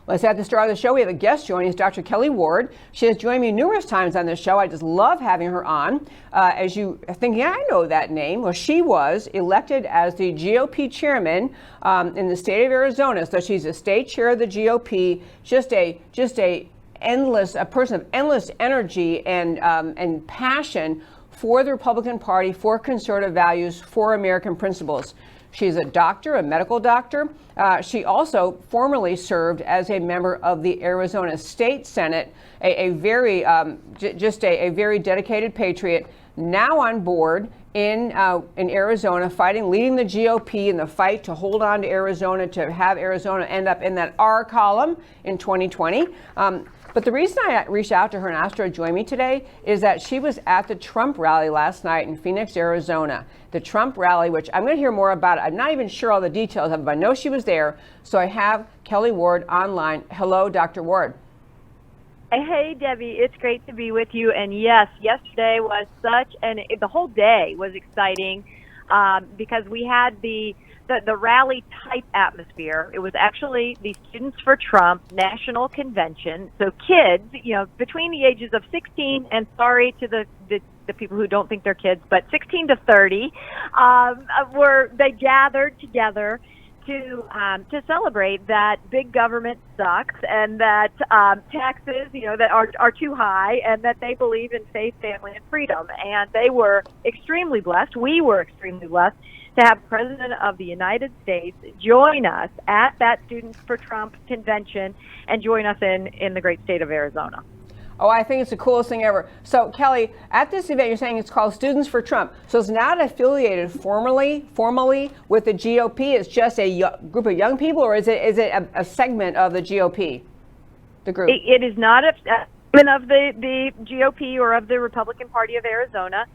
Let's at the start of the show, we have a guest joining us, Dr. Kelli Ward. She has joined me numerous times on this show. I just love having her on. As you think, yeah, I know that name. Well, she was elected as the GOP chairman in the state of Arizona. So she's the state chair of the GOP. Just a person of endless energy and passion for the Republican Party, for conservative values, for American principles. She's a doctor, a medical doctor. She also formerly served as a member of the Arizona State Senate, a very dedicated patriot, now on board in Arizona, leading the GOP in the fight to hold on to Arizona, to have Arizona end up in that R column in 2020. But the reason I reached out to her and asked her to join me today is that she was at the Trump rally last night in Phoenix, Arizona. The Trump rally, which I'm going to hear more about. I'm not even sure all the details of it, but I know she was there. So I have Kelli Ward online. Hello, Dr. Ward. Hey, Debbie, it's great to be with you. And yes, yesterday was the whole day was exciting because we had the rally type atmosphere. It was actually the Students for Trump National Convention. So kids, between the ages of 16 and sorry to the people who don't think they're kids, but 16 to 30, they gathered together to celebrate that big government sucks and that taxes, that are too high, and that they believe in faith, family, and freedom. And they were extremely blessed. We were extremely blessed to have the President of the United States join us at that Students for Trump convention and join us in the great state of Arizona. Oh, I think it's the coolest thing ever. So, Kelli, at this event, you're saying it's called Students for Trump. So it's not affiliated formally with the GOP. It's just a group of young people, or is it a segment of the GOP, the group? It is not a segment of the GOP or of the Republican Party of Arizona.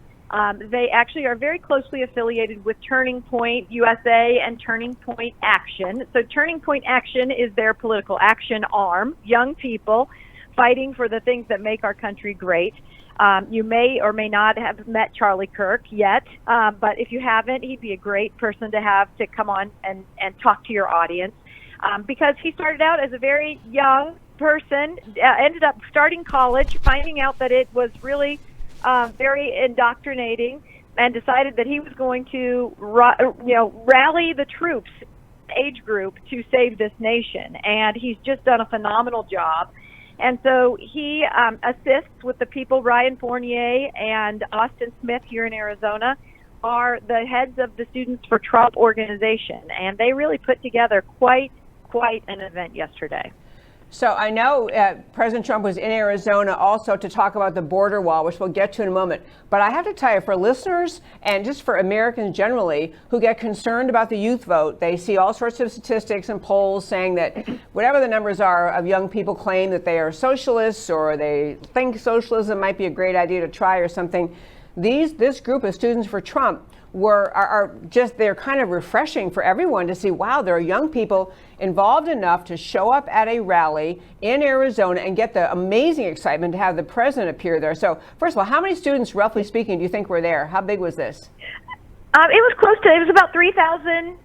They actually are very closely affiliated with Turning Point USA and Turning Point Action. So Turning Point Action is their political action arm, young people fighting for the things that make our country great. You may or may not have met Charlie Kirk yet, but if you haven't, he'd be a great person to have to come on and talk to your audience because he started out as a very young person, ended up starting college, finding out that it was really very indoctrinating, and decided that he was going to rally the troops age group to save this nation. And he's just done a phenomenal job. And so he assists with the people. Ryan Fournier and Austin Smith here in Arizona are the heads of the Students for Trump organization, and they really put together quite an event yesterday. So I know President Trump was in Arizona also to talk about the border wall, which we'll get to in a moment. But I have to tell you, for listeners and just for Americans generally who get concerned about the youth vote, they see all sorts of statistics and polls saying that whatever the numbers are of young people claim that they are socialists or they think socialism might be a great idea to try or something. This group of Students for Trump they're kind of refreshing for everyone to see, wow, there are young people involved enough to show up at a rally in Arizona and get the amazing excitement to have the president appear there. So first of all, how many students, roughly speaking, do you think were there? How big was this? It was about 3,000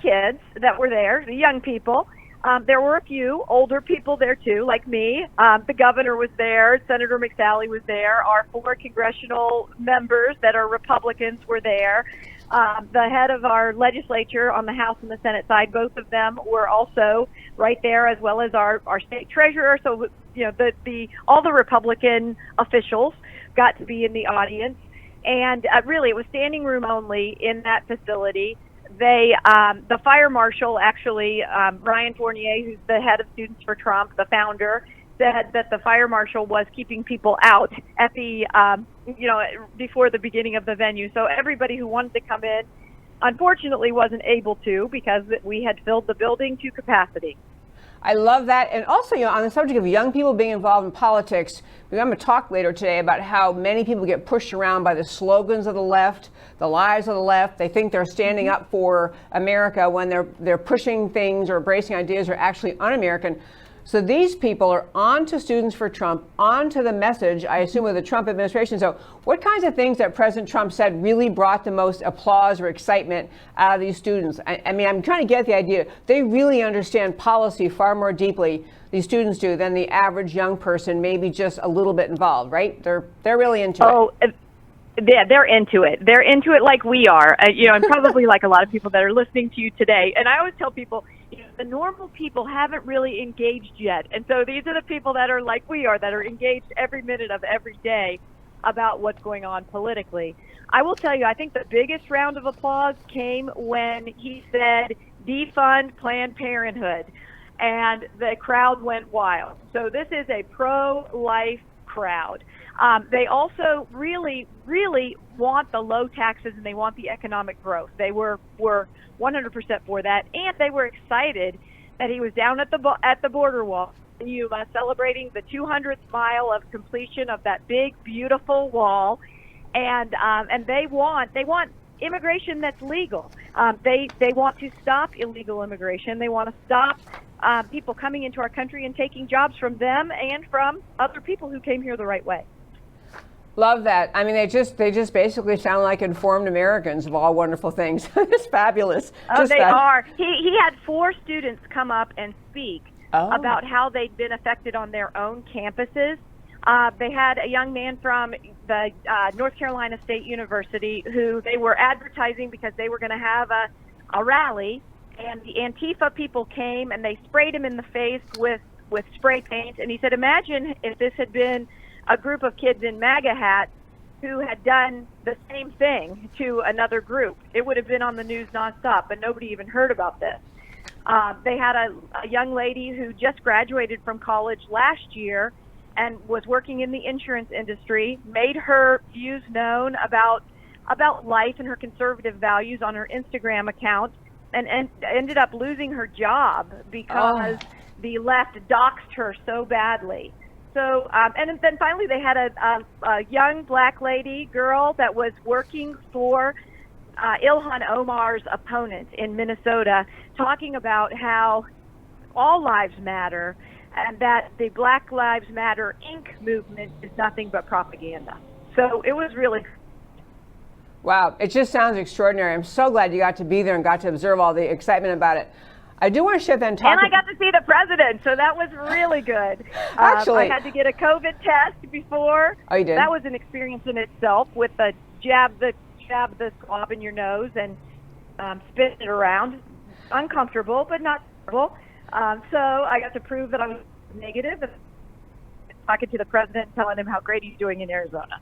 kids that were there, the young people. There were a few older people there too, like me. The governor was there, Senator McSally was there, our 4 congressional members that are Republicans were there. The head of our legislature on the House and the Senate side, both of them were also right there, as well as our state treasurer. So, all the Republican officials got to be in the audience. And really, it was standing room only in that facility. The fire marshal, actually, Ryan Fournier, who's the head of Students for Trump, the founder, said that the fire marshal was keeping people out at the, before the beginning of the venue. So everybody who wanted to come in, unfortunately, wasn't able to because we had filled the building to capacity. I love that. And also, on the subject of young people being involved in politics, we're going to talk later today about how many people get pushed around by the slogans of the left, the lies of the left. They think they're standing up for America when they're pushing things or embracing ideas that are actually un-American. So these people are on to Students for Trump, on to the message, I assume, of the Trump administration. So what kinds of things that President Trump said really brought the most applause or excitement out of these students? I mean, I'm trying to get the idea. They really understand policy far more deeply, these students do, than the average young person, maybe just a little bit involved, right? They're really into it. Yeah, they're into it. They're into it like we are, and probably like a lot of people that are listening to you today. And I always tell people, the normal people haven't really engaged yet. And so these are the people that are like we are, that are engaged every minute of every day about what's going on politically. I will tell you, I think the biggest round of applause came when he said, defund Planned Parenthood. And the crowd went wild. So this is a pro-life crowd. They also really, really want the low taxes and they want the economic growth. They were 100% for that, and they were excited that he was down at the border wall, celebrating the 200th mile of completion of that big, beautiful wall, and they want immigration that's legal. They want to stop illegal immigration. They want to stop people coming into our country and taking jobs from them and from other people who came here the right way. Love that. I mean, they just basically sound like informed Americans of all wonderful things. It's fabulous. Oh, they are. He had 4 students come up and speak about how they'd been affected on their own campuses. They had a young man from the North Carolina State University who they were advertising because they were going to have a rally, and the Antifa people came and they sprayed him in the face with spray paint. And he said, imagine if this had been a group of kids in MAGA hats who had done the same thing to another group. It would have been on the news nonstop, but nobody even heard about this. They had a young lady who just graduated from college last year and was working in the insurance industry, made her views known about life and her conservative values on her Instagram account, and ended up losing her job because the left doxed her so badly. So, and then finally they had a young black girl that was working for Ilhan Omar's opponent in Minnesota, talking about how all lives matter and that the Black Lives Matter Inc. movement is nothing but propaganda. So it was really... Wow, it just sounds extraordinary. I'm so glad you got to be there and got to observe all the excitement about it. I do want to shift and talk. And I got to see the president, so that was really good. Actually, I had to get a COVID test before. Oh, you did? That was an experience in itself, with the jab the swab in your nose and spit it around. Uncomfortable, but not terrible. So I got to prove that I was negative, and talking to the president and telling him how great he's doing in Arizona.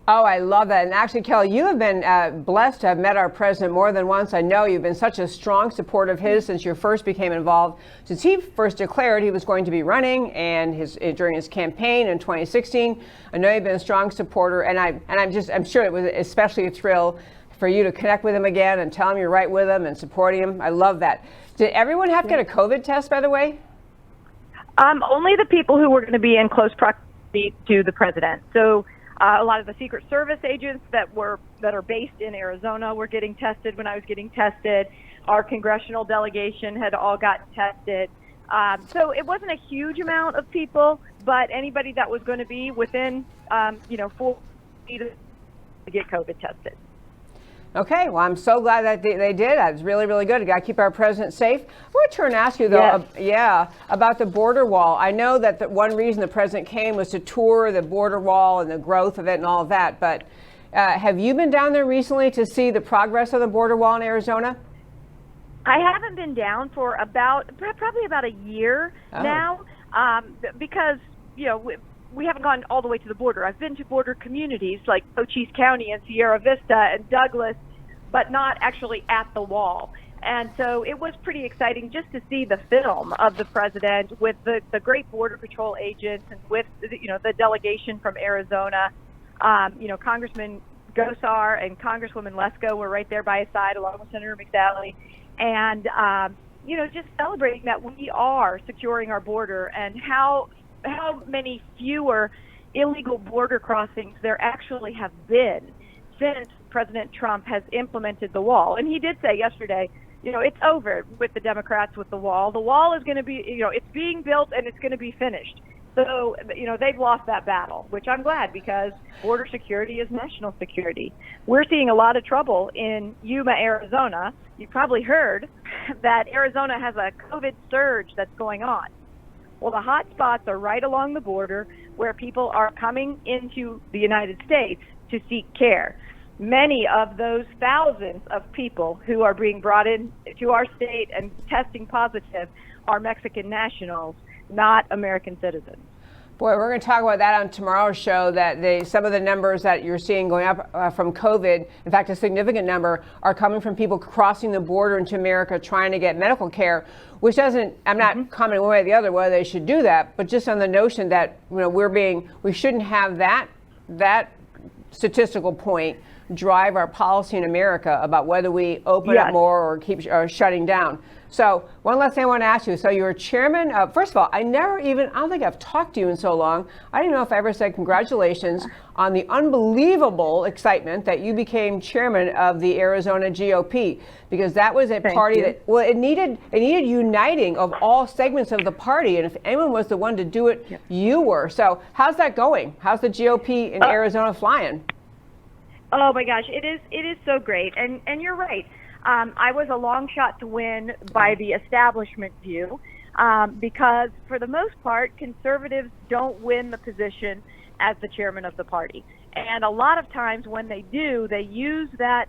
Oh, I love that. And actually, Kelli, you have been blessed to have met our president more than once. I know you've been such a strong supporter of his since you first became involved. Since he first declared he was going to be running and during his campaign in 2016, I know you've been a strong supporter. And I'm sure it was especially a thrill for you to connect with him again and tell him you're right with him and supporting him. I love that. Did everyone have to get a COVID test, by the way? Only the people who were going to be in close proximity to the president. So a lot of the Secret Service agents that are based in Arizona were getting tested when I was getting tested. Our congressional delegation had all gotten tested. So it wasn't a huge amount of people, but anybody that was going to be within, 4 feet to get COVID tested. Okay, well, I'm so glad that they did. It's really, really good. We got to keep our president safe. I want to turn and ask you, though, about the border wall. I know that one reason the president came was to tour the border wall and the growth of it and all of that. But have you been down there recently to see the progress of the border wall in Arizona? I haven't been down for probably about a year now, because, we haven't gone all the way to the border. I've been to border communities like Cochise County and Sierra Vista and Douglas, but not actually at the wall. And so it was pretty exciting just to see the film of the president with the great Border Patrol agents and with, the delegation from Arizona. Congressman Gosar and Congresswoman Lesko were right there by his side, along with Senator McSally. And, just celebrating that we are securing our border and how many fewer illegal border crossings there actually have been since President Trump has implemented the wall. And he did say yesterday, it's over with the Democrats with the wall. The wall is going to be, it's being built and it's going to be finished. So, they've lost that battle, which I'm glad, because border security is national security. We're seeing a lot of trouble in Yuma, Arizona. You probably heard that Arizona has a COVID surge that's going on. Well, the hot spots are right along the border where people are coming into the United States to seek care. Many of those thousands of people who are being brought in to our state and testing positive are Mexican nationals, not American citizens. Boy, we're going to talk about that on tomorrow's show, that some of the numbers that you're seeing going up from COVID, in fact, a significant number, are coming from people crossing the border into America trying to get medical care, which doesn't, I'm not commenting one way or the other whether they should do that, but just on the notion that, we shouldn't have that statistical point drive our policy in America about whether we open up more or keep shutting down. So one last thing I want to ask you. So you're chairman of, first of all, I don't think I've talked to you in so long. I don't know if I ever said congratulations on the unbelievable excitement that you became chairman of the Arizona GOP, because that was a party that, it needed uniting of all segments of the party. And if anyone was the one to do it, you were. So how's that going? How's the GOP in Arizona flying? Oh my gosh, it is so great. And you're right. I was a long shot to win by the establishment view, because for the most part, conservatives don't win the position as the chairman of the party. And a lot of times when they do, they use that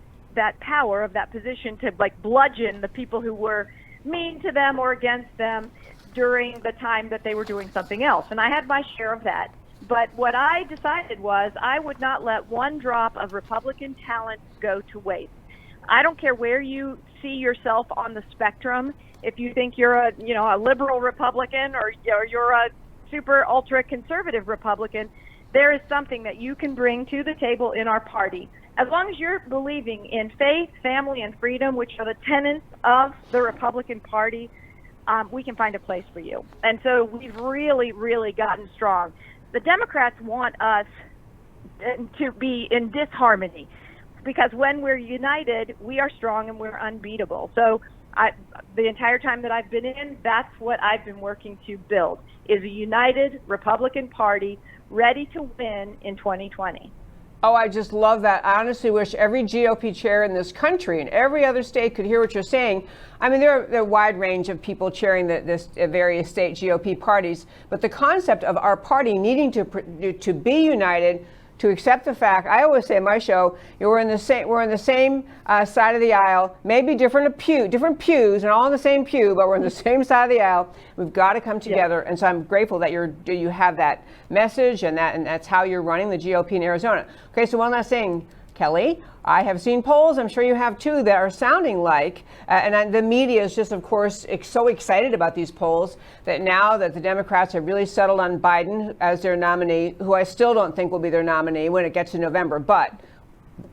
power of that position to bludgeon the people who were mean to them or against them during the time that they were doing something else. And I had my share of that. But what I decided was I would not let one drop of Republican talent go to waste. I don't care where you see yourself on the spectrum. If you think you're a liberal Republican or you're a super ultra conservative Republican, there is something that you can bring to the table in our party. As long as you're believing in faith, family, and freedom, which are the tenets of the Republican Party, we can find a place for you. And so we've really, really gotten strong. The Democrats want us to be in disharmony, because when we're united, we are strong and we're unbeatable. So the entire time that I've been in, that's what I've been working to build, is a united Republican Party ready to win in 2020. Oh, I just love that. I honestly wish every GOP chair in this country and every other state could hear what you're saying. I mean, there are a wide range of people chairing this various state GOP parties, but the concept of our party needing to be united, to accept the fact, I always say in my show, we're in the same side of the aisle, maybe different pews, and all in the same pew, but we're in the same side of the aisle. We've got to come together, and so I'm grateful that you have that message, and that's how you're running the GOP in Arizona. Okay, so one last thing, Kelli. I have seen polls, I'm sure you have too, that are sounding like, the media is just, of course, so excited about these polls, that now that the Democrats have really settled on Biden as their nominee, who I still don't think will be their nominee when it gets to November, but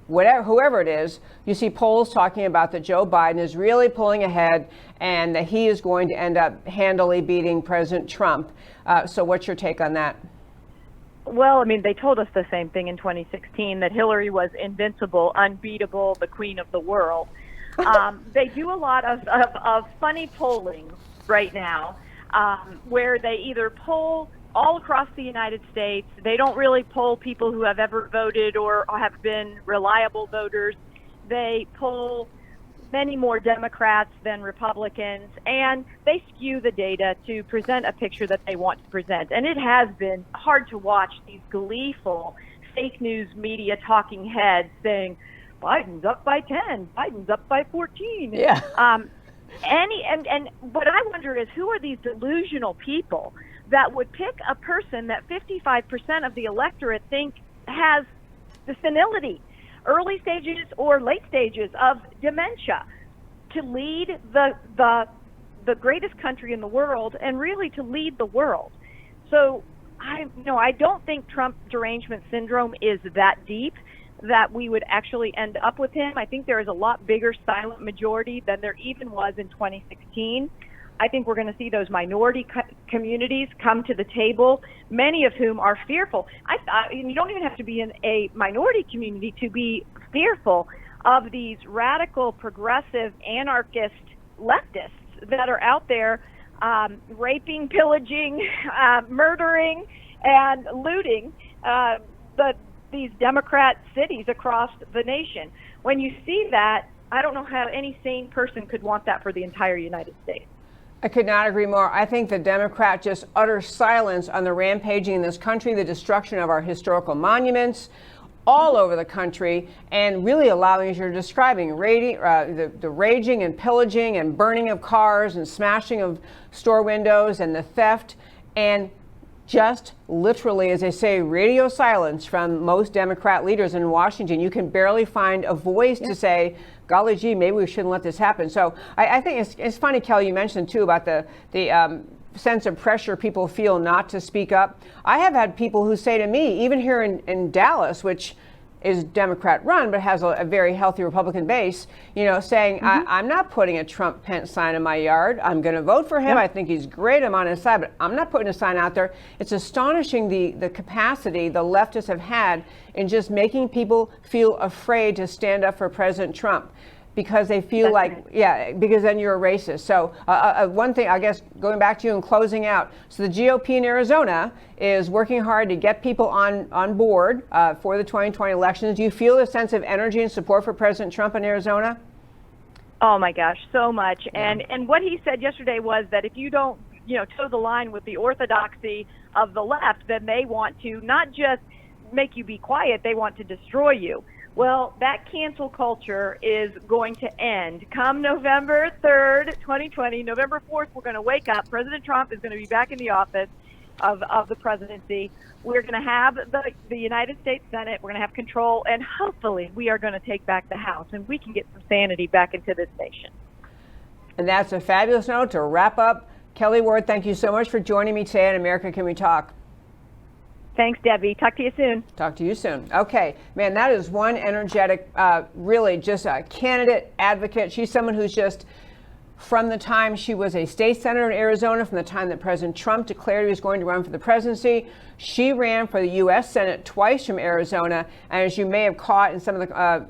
whoever it is, you see polls talking about that Joe Biden is really pulling ahead and that he is going to end up handily beating President Trump. So what's your take on that? Well, I mean, they told us the same thing in 2016, that Hillary was invincible, unbeatable, the queen of the world. They do a lot of funny polling right now, where they either poll all across the United States. They don't really poll people who have ever voted or have been reliable voters. They poll many more Democrats than Republicans, and they skew the data to present a picture that they want to present. And it has been hard to watch these gleeful fake news media talking heads saying, Biden's up by 10, Biden's up by 14. Yeah. And what I wonder is, who are these delusional people that would pick a person that 55% of the electorate think has the senility, early stages or late stages of dementia, to lead the greatest country in the world, and really to lead the world. So I don't think Trump derangement syndrome is that deep that we would actually end up with him. I think there is a lot bigger silent majority than there even was in 2016. I think we're going to see those minority communities come to the table, many of whom are fearful. You don't even have to be in a minority community to be fearful of these radical, progressive, anarchist leftists that are out there raping, pillaging, murdering, and looting these Democrat cities across the nation. When you see that, I don't know how any sane person could want that for the entire United States. I could not agree more. I think the Democrat just utter silence on the rampaging in this country, the destruction of our historical monuments all over the country, and really allowing, as you're describing, the raging and pillaging and burning of cars and smashing of store windows and the theft, and just literally, as they say, radio silence from most Democrat leaders in Washington. You can barely find a voice to say, golly gee, maybe we shouldn't let this happen. So I think it's funny, Kelli, you mentioned too about the sense of pressure people feel not to speak up. I have had people who say to me, even here in Dallas, which is Democrat run but has a very healthy Republican base, saying, I'm not putting a Trump-Pence sign in my yard. I'm going to vote for him. I think he's great. I'm on his side, but I'm not putting a sign out there. It's astonishing the capacity the leftists have had in just making people feel afraid to stand up for President Trump, because they feel because then you're a racist. So one thing, I guess, going back to you and closing out, so the GOP in Arizona is working hard to get people on board for the 2020 elections. Do you feel a sense of energy and support for President Trump in Arizona? Oh my gosh, so much. Yeah. And what he said yesterday was that if you don't, toe the line with the orthodoxy of the left, then they want to not just make you be quiet, they want to destroy you. Well, that cancel culture is going to end come November 3rd, 2020. November 4th, we're going to wake up. President Trump is going to be back in the office of the presidency. We're going to have the United States Senate. We're going to have control, and hopefully we are going to take back the House, and we can get some sanity back into this nation. And that's a fabulous note to wrap up. Kelli Ward, thank you so much for joining me today on America Can We Talk? Thanks, Debbie. Talk to you soon. Talk to you soon. Okay, man, that is one energetic, really just a candidate advocate. She's someone who's just, from the time she was a state senator in Arizona, from the time that President Trump declared he was going to run for the presidency, she ran for the U.S. Senate twice from Arizona. And as you may have caught in some of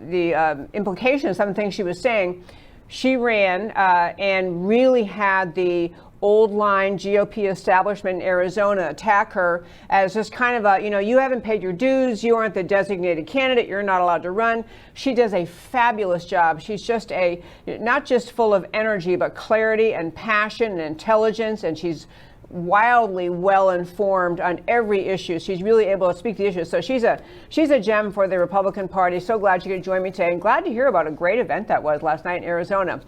the implications, some of the things she was saying, she ran and really had the old line GOP establishment in Arizona attack her as just kind of you haven't paid your dues, you aren't the designated candidate, you're not allowed to run. She does a fabulous job. She's just not just full of energy, but clarity and passion and intelligence, and she's wildly well informed on every issue. She's really able to speak the issues. So she's a gem for the Republican Party. So glad you could join me today, and glad to hear about a great event that was last night in Arizona.